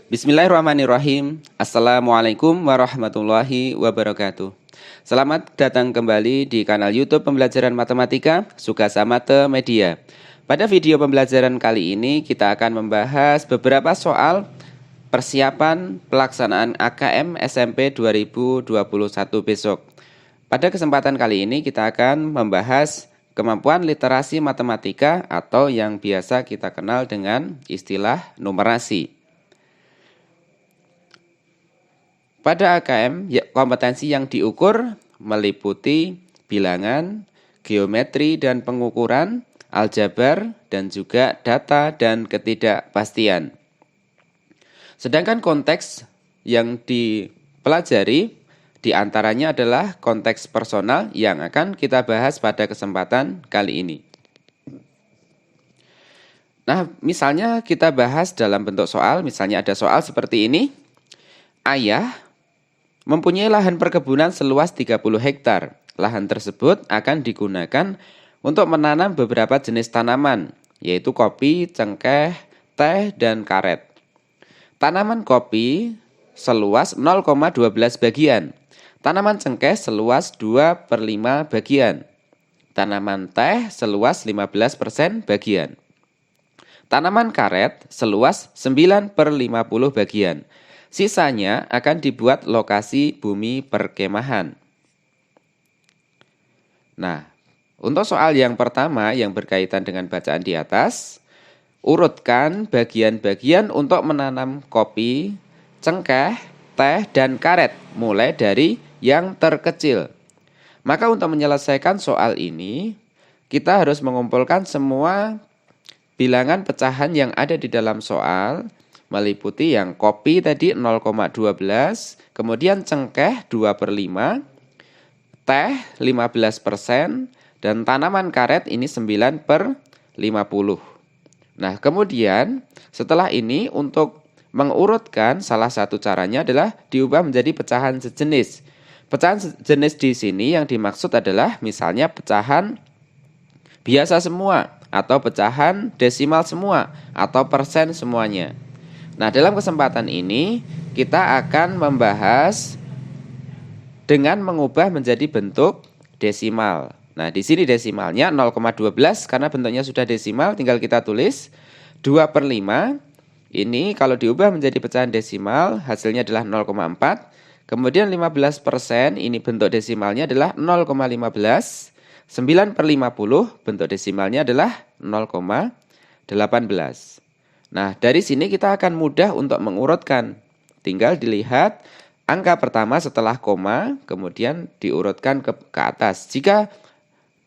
Bismillahirrahmanirrahim. Assalamualaikum warahmatullahi wabarakatuh. Selamat datang kembali di kanal YouTube Pembelajaran Matematika Sukasa Mate Media. Pada video pembelajaran kali ini kita akan membahas beberapa soal persiapan pelaksanaan AKM SMP 2021 besok. Pada kesempatan kali ini kita akan membahas kemampuan literasi matematika atau yang biasa kita kenal dengan istilah numerasi. Pada AKM, kompetensi yang diukur meliputi bilangan, geometri dan pengukuran, aljabar, dan juga data dan ketidakpastian. Sedangkan konteks yang dipelajari diantaranya adalah konteks personal yang akan kita bahas pada kesempatan kali ini. Nah, misalnya kita bahas dalam bentuk soal, misalnya ada soal seperti ini. Ayah mempunyai lahan perkebunan seluas 30 hektar. Lahan tersebut akan digunakan untuk menanam beberapa jenis tanaman, yaitu kopi, cengkeh, teh, dan karet. Tanaman kopi seluas 0,12 bagian. Tanaman cengkeh seluas 2/5 bagian. Tanaman teh seluas 15% bagian. Tanaman karet seluas 9/50 bagian. Sisanya akan dibuat lokasi bumi perkemahan. Nah, untuk soal yang pertama yang berkaitan dengan bacaan di atas, urutkan bagian-bagian untuk menanam kopi, cengkeh, teh, dan karet, mulai dari yang terkecil. Maka untuk menyelesaikan soal ini, kita harus mengumpulkan semua bilangan pecahan yang ada di dalam soal, meliputi yang kopi tadi 0,12, kemudian cengkeh 2/5, teh 15%, dan tanaman karet ini 9/50. Nah, kemudian setelah ini untuk mengurutkan salah satu caranya adalah diubah menjadi pecahan sejenis. Pecahan sejenis di sini yang dimaksud adalah misalnya pecahan biasa semua, atau pecahan desimal semua, atau persen semuanya. Nah, dalam kesempatan ini kita akan membahas dengan mengubah menjadi bentuk desimal. Nah, di sini desimalnya 0,12 karena bentuknya sudah desimal, tinggal kita tulis 2/5. Ini kalau diubah menjadi pecahan desimal, hasilnya adalah 0,4. Kemudian 15%, ini bentuk desimalnya adalah 0,15. 9/50, bentuk desimalnya adalah 0,18. Nah, dari sini kita akan mudah untuk mengurutkan. Tinggal dilihat angka pertama setelah koma, kemudian diurutkan ke atas. Jika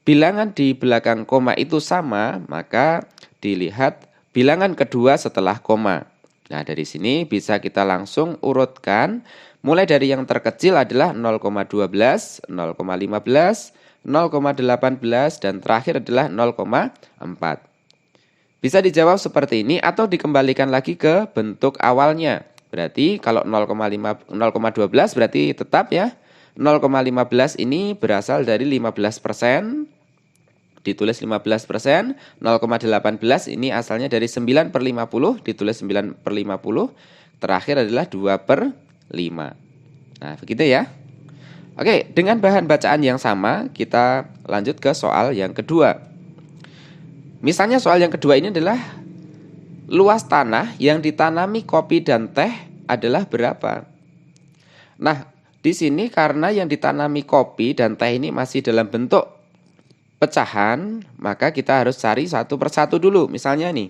bilangan di belakang koma itu sama, maka dilihat bilangan kedua setelah koma. Nah, dari sini bisa kita langsung urutkan. Mulai dari yang terkecil adalah 0,12, 0,15, 0,18, dan terakhir adalah 0,4. Bisa dijawab seperti ini atau dikembalikan lagi ke bentuk awalnya. Berarti kalau 0,12 berarti tetap ya. 0,15 ini berasal dari 15%. Ditulis 15%. 0,18 ini asalnya dari 9/50. Ditulis 9/50. Terakhir adalah 2/5. Nah, begitu ya. Oke, dengan bahan bacaan yang sama, kita lanjut ke soal yang kedua. Misalnya soal yang kedua ini adalah luas tanah yang ditanami kopi dan teh adalah berapa? Nah, di sini karena yang ditanami kopi dan teh ini masih dalam bentuk pecahan, maka kita harus cari satu persatu dulu. Misalnya nih,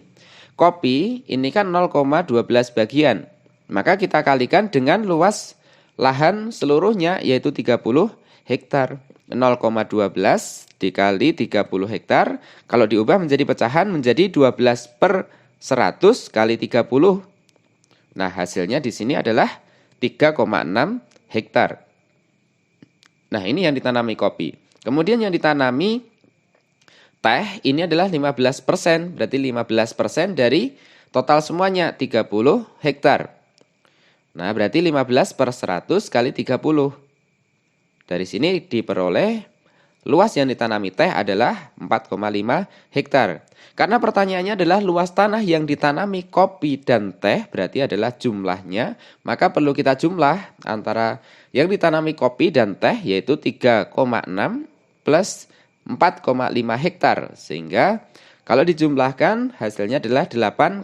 kopi ini kan 0,12 bagian. Maka kita kalikan dengan luas lahan seluruhnya yaitu 30 hektar. 0,12 dikali 30 hektar, kalau diubah menjadi pecahan menjadi 12/100 kali 30. Nah, hasilnya di sini adalah 3,6 hektar. Nah, ini yang ditanami kopi. Kemudian yang ditanami teh ini adalah 15%, berarti 15% dari total semuanya 30 hektar. Nah, berarti 15/100 kali 30. Dari sini diperoleh luas yang ditanami teh adalah 4,5 hektar. Karena pertanyaannya adalah luas tanah yang ditanami kopi dan teh berarti adalah jumlahnya, maka perlu kita jumlah antara yang ditanami kopi dan teh yaitu 3,6 plus 4,5 hektar. Sehingga kalau dijumlahkan hasilnya adalah 8,1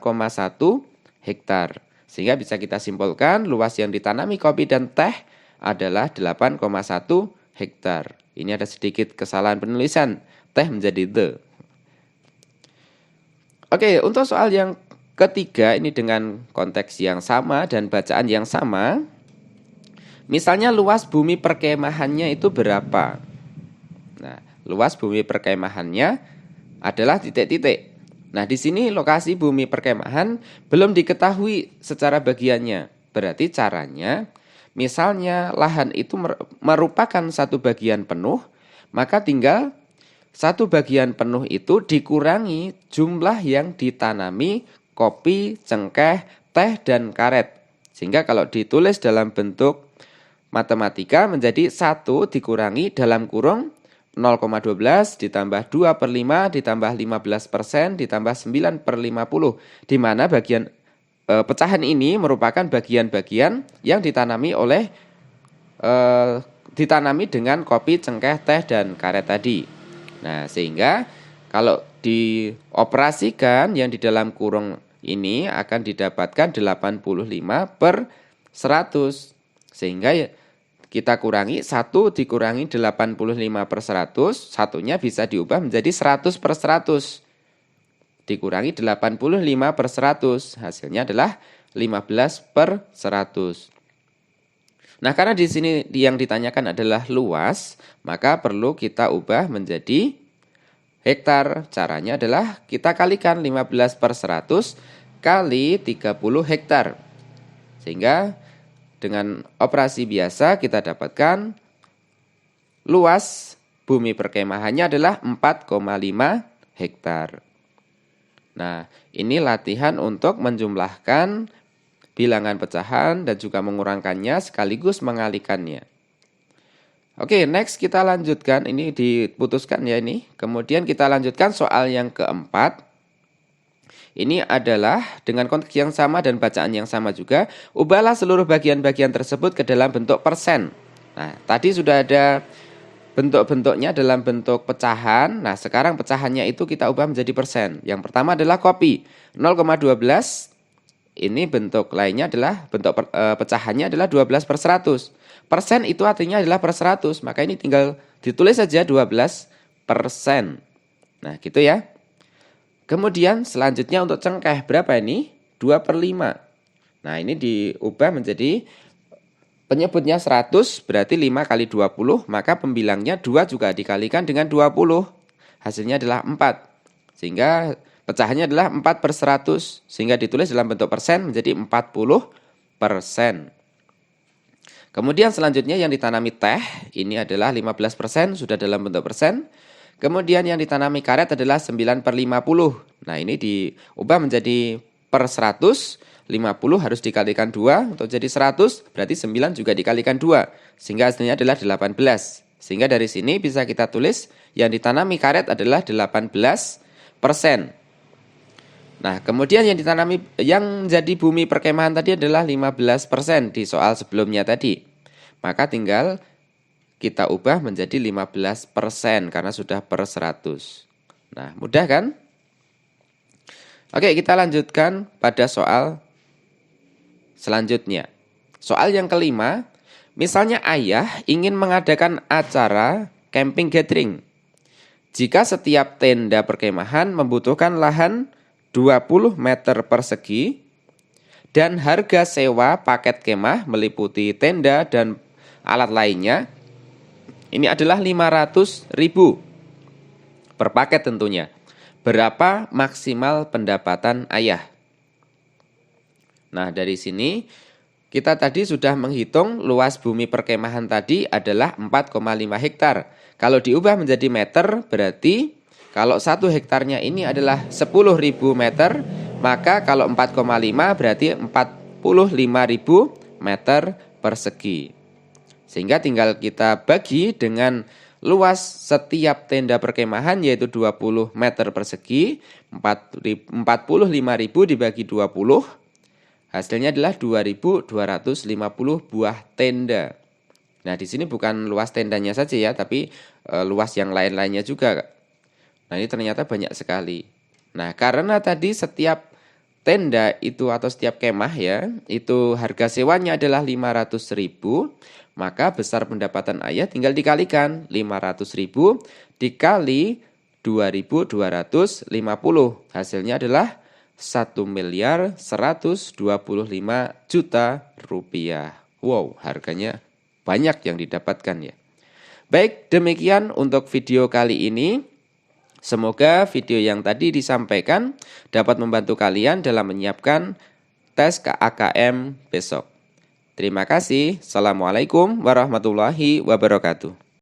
hektar. Sehingga bisa kita simpulkan luas yang ditanami kopi dan teh adalah 8,1 hektar. Ini ada sedikit kesalahan penulisan, teh menjadi the. Oke, untuk soal yang ketiga ini dengan konteks yang sama dan bacaan yang sama. Misalnya luas bumi perkemahannya itu berapa? Nah, luas bumi perkemahannya adalah titik-titik. Nah, di sini lokasi bumi perkemahan belum diketahui secara bagiannya. Berarti caranya, misalnya lahan itu merupakan satu bagian penuh, maka tinggal satu bagian penuh itu dikurangi jumlah yang ditanami kopi, cengkeh, teh, dan karet. Sehingga kalau ditulis dalam bentuk matematika menjadi 1 dikurangi dalam kurung 0,12 ditambah 2 per 5 ditambah 15% ditambah 9 per 50. Di mana bagian pecahan ini merupakan bagian-bagian yang ditanami dengan kopi, cengkeh, teh, dan karet tadi. Nah, sehingga kalau dioperasikan yang di dalam kurung ini akan didapatkan 85 per 100. Sehingga kita kurangi 1 dikurangi 85 per 100, satunya bisa diubah menjadi 100 per 100. Dikurangi 85 per 100, hasilnya adalah 15 per 100. Nah, karena di sini yang ditanyakan adalah luas, maka perlu kita ubah menjadi hektar. Caranya adalah kita kalikan 15 per 100 kali 30 hektar. Sehingga dengan operasi biasa kita dapatkan luas bumi perkemahannya adalah 4,5 hektar. Nah, ini latihan untuk menjumlahkan bilangan pecahan dan juga mengurangkannya sekaligus mengalikannya. Oke, next kita lanjutkan. Ini diputuskan ya ini. Kemudian kita lanjutkan soal yang keempat. Ini adalah dengan konteks yang sama dan bacaan yang sama juga. Ubahlah seluruh bagian-bagian tersebut ke dalam bentuk persen. Nah, tadi sudah ada bentuk-bentuknya dalam bentuk pecahan. Nah, sekarang pecahannya itu kita ubah menjadi persen. Yang pertama adalah kopi. 0,12. Ini bentuk lainnya adalah bentuk pecahannya adalah 12 per 100. Persen itu artinya adalah per 100. Maka ini tinggal ditulis saja 12%. Nah, gitu ya. Kemudian selanjutnya untuk cengkeh berapa ini? 2 per 5. Nah, ini diubah menjadi penyebutnya 100 berarti 5 kali 20. Maka pembilangnya 2 juga dikalikan dengan 20. Hasilnya adalah 4. Sehingga pecahannya adalah 4 per 100. Sehingga ditulis dalam bentuk persen menjadi 40%. Kemudian selanjutnya yang ditanami teh. Ini adalah 15% sudah dalam bentuk persen. Kemudian yang ditanami karet adalah 9 per 50. Nah, ini diubah menjadi per 100. 50 harus dikalikan 2 untuk jadi 100. Berarti 9 juga dikalikan 2. Sehingga hasilnya adalah 18. Sehingga dari sini bisa kita tulis yang ditanami karet adalah 18%. Nah, kemudian yang jadi bumi perkemahan tadi adalah 15% di soal sebelumnya tadi. Maka tinggal kita ubah menjadi 15% karena sudah per 100. Nah, mudah kan? Oke, kita lanjutkan pada soal selanjutnya. Soal yang kelima, misalnya ayah ingin mengadakan acara camping gathering. Jika setiap tenda perkemahan membutuhkan lahan 20 meter persegi dan harga sewa paket kemah meliputi tenda dan alat lainnya ini adalah 500.000 per paket tentunya. Berapa maksimal pendapatan ayah? Nah, dari sini kita tadi sudah menghitung luas bumi perkemahan tadi adalah 4,5 hektar. Kalau diubah menjadi meter berarti kalau 1 hektarnya ini adalah 10.000 meter, maka kalau 4,5 berarti 45.000 meter persegi. Sehingga tinggal kita bagi dengan luas setiap tenda perkemahan yaitu 20 meter persegi, 45.000 dibagi 20, hasilnya adalah 2.250 buah tenda. Nah, di sini bukan luas tendanya saja ya, tapi luas yang lain-lainnya juga. Nah, ini ternyata banyak sekali. Nah, karena tadi setiap tenda itu atau setiap kemah ya, itu harga sewanya adalah 500.000, maka besar pendapatan ayah tinggal dikalikan 500.000 dikali 2.250, hasilnya adalah 1.125.000.000 rupiah. Wow, harganya banyak yang didapatkan ya. Baik, demikian untuk video kali ini. Semoga video yang tadi disampaikan dapat membantu kalian dalam menyiapkan tes KAKM besok. Terima kasih. Assalamualaikum warahmatullahi wabarakatuh.